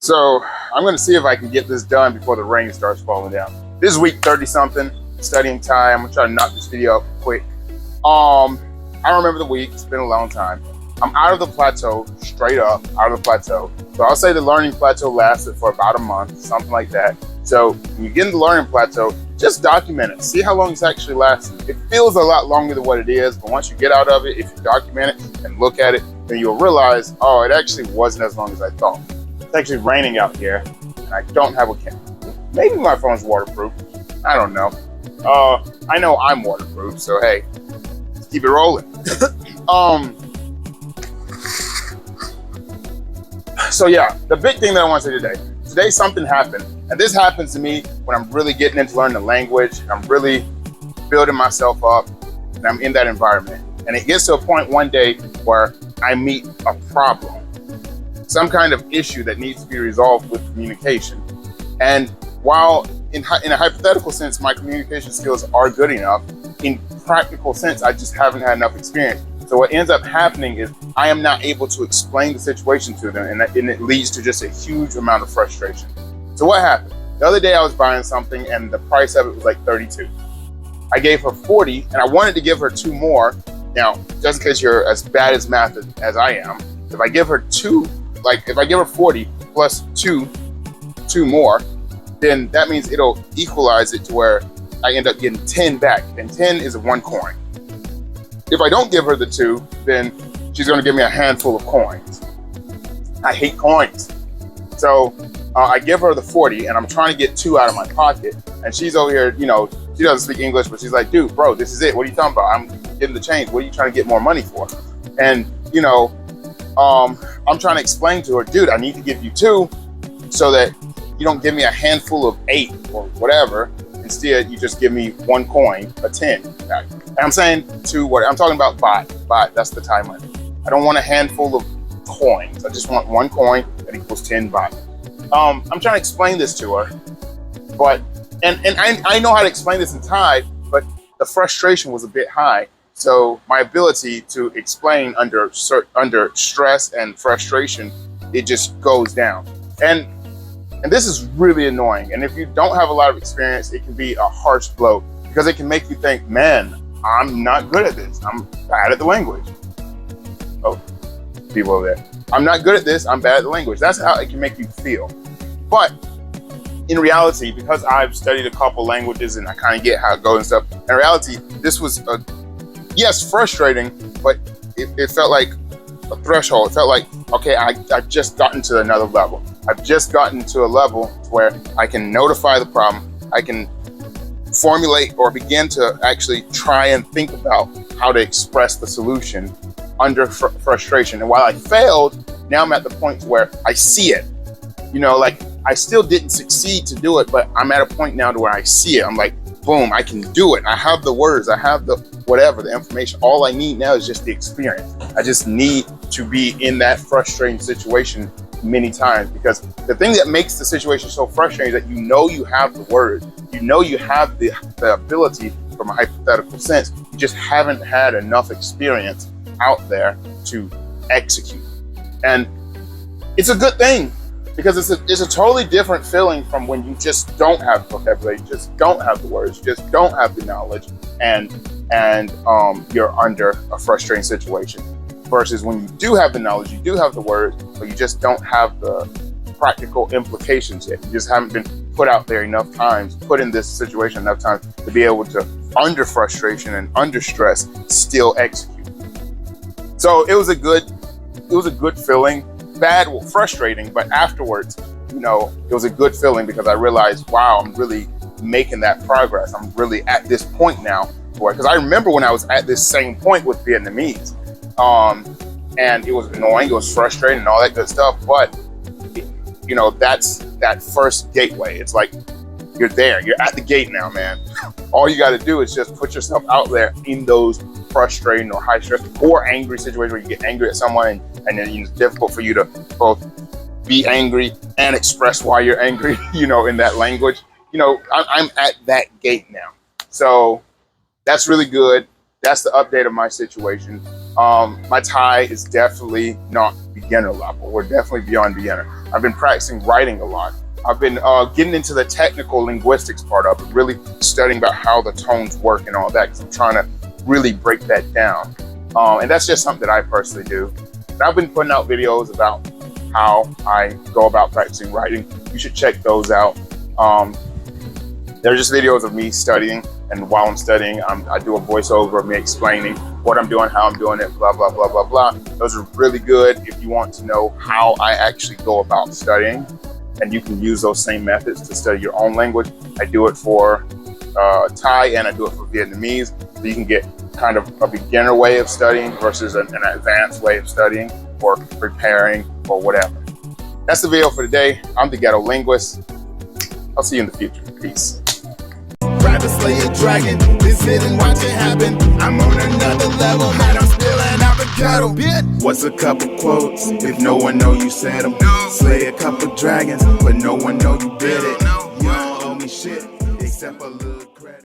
So I'm going to see if I can get this done before the rain starts falling down. This is week 30 something, studying Thai. I'm going to try to knock this video up quick. I don't remember the week. It's been a long time. I'm out of the plateau, straight up out of the plateau. So I'll say the learning plateau lasted for about a month, something like that. So when you get in the learning plateau, just document it. See how long it's actually lasted. It feels a lot longer than what it is, but once you get out of it, if you document it and look at it, then you'll realize, oh, it actually wasn't as long as I thought. It's actually raining out here, and I don't have a camera. Maybe my phone's waterproof. I don't know. I know I'm waterproof, so hey, let's keep it rolling. So yeah, the big thing that I want to say today something happened. And this happens to me when I'm really getting into learning the language, I'm really building myself up, and I'm in that environment. And it gets to a point one day where I meet a problem, some kind of issue that needs to be resolved with communication. And while in a hypothetical sense, my communication skills are good enough, in practical sense, I just haven't had enough experience. So what ends up happening is I am not able to explain the situation to them, and it leads to just a huge amount of frustration. So what happened? The other day I was buying something and the price of it was like 32. I gave her 40 and I wanted to give her 2 more. Now, just in case you're as bad at math as I am, if I give her 2, like if I give her 40 plus 2 more, then that means it'll equalize it to where I end up getting 10 back, and 10 is 1 coin. If I don't give her the 2, then she's gonna give me a handful of coins. I hate coins. So I give her the 40 and I'm trying to get 2 out of my pocket, and she's over here, you know, she doesn't speak English, but she's like, dude, bro, this is it. What are you talking about? I'm getting the change. What are you trying to get more money for? And, you know, I'm trying to explain to her, dude, I need to give you 2 so that you don't give me a handful of 8 or whatever. Instead, you just give me 1 coin, a 10. And I'm saying I'm talking about baht, that's the Thai money. I don't want a handful of coins. I just want 1 coin that equals 10 baht. I'm trying to explain this to her, but I know how to explain this in Thai, but the frustration was a bit high. So my ability to explain under stress and frustration, it just goes down. And this is really annoying. And if you don't have a lot of experience, it can be a harsh blow because it can make you think, man, I'm not good at this. I'm bad at the language. Oh, people over there. I'm not good at this. I'm bad at the language. That's how it can make you feel. But in reality, because I've studied a couple languages and I kind of get how it goes and stuff, in reality, this was, yes, frustrating, but it felt like a threshold. It felt like, okay, I've just gotten to another level. I've just gotten to a level where I can notify the problem. I can formulate or begin to actually try and think about how to express the solution under frustration. And while I failed, now I'm at the point where I see it. You know, like I still didn't succeed to do it, but I'm at a point now to where I see it. I'm like, boom, I can do it. I have the words, I have the whatever, the information. All I need now is just the experience. I just need to be in that frustrating situation many times, because the thing that makes the situation so frustrating is that you know you have the words, you know you have the ability from a hypothetical sense, you just haven't had enough experience out there to execute. And it's a good thing, because it's a totally different feeling from when you just don't have the vocabulary, you just don't have the words, you just don't have the knowledge, and you're under a frustrating situation, versus when you do have the knowledge, you do have the words, but you just don't have the practical implications yet. You just haven't been put out there enough times, put in this situation enough times to be able to, under frustration and under stress, still execute. So it was a good feeling. Bad, well, frustrating, but afterwards, you know, it was a good feeling because I realized, wow, I'm really making that progress. I'm really at this point now, because I remember when I was at this same point with Vietnamese, and it was annoying, it was frustrating and all that good stuff, but you know, that's that first gateway. It's like you're there, you're at the gate now, man. All you got to do is just put yourself out there in those frustrating or high stress or angry situations where you get angry at someone, and then it's difficult for you to both be angry and express why you're angry, you know, in that language. You know, I'm at that gate now. So that's really good. That's the update of my situation. My Thai is definitely not beginner level. We're definitely beyond beginner. I've been practicing writing a lot. I've been getting into the technical linguistics part of it, really studying about how the tones work and all that, because I'm trying to really break that down. And that's just something that I personally do. And I've been putting out videos about how I go about practicing writing. You should check those out. They're just videos of me studying, and while I'm studying, I do a voiceover of me explaining what I'm doing, how I'm doing it, blah, blah, blah, blah, blah. Those are really good if you want to know how I actually go about studying, and you can use those same methods to study your own language. I do it for Thai and I do it for Vietnamese, so you can get kind of a beginner way of studying versus an advanced way of studying or preparing or whatever. That's the video for today. I'm the Ghetto Linguist. I'll see you in the future. Peace. Rather slay a dragon than sit and watch it happen. I'm on another level, man, I'm spilling out the ghetto, bitch. What's a couple quotes if no one know you said them? Slay a couple dragons, but no one know you did it. You don't owe me shit except a little credit.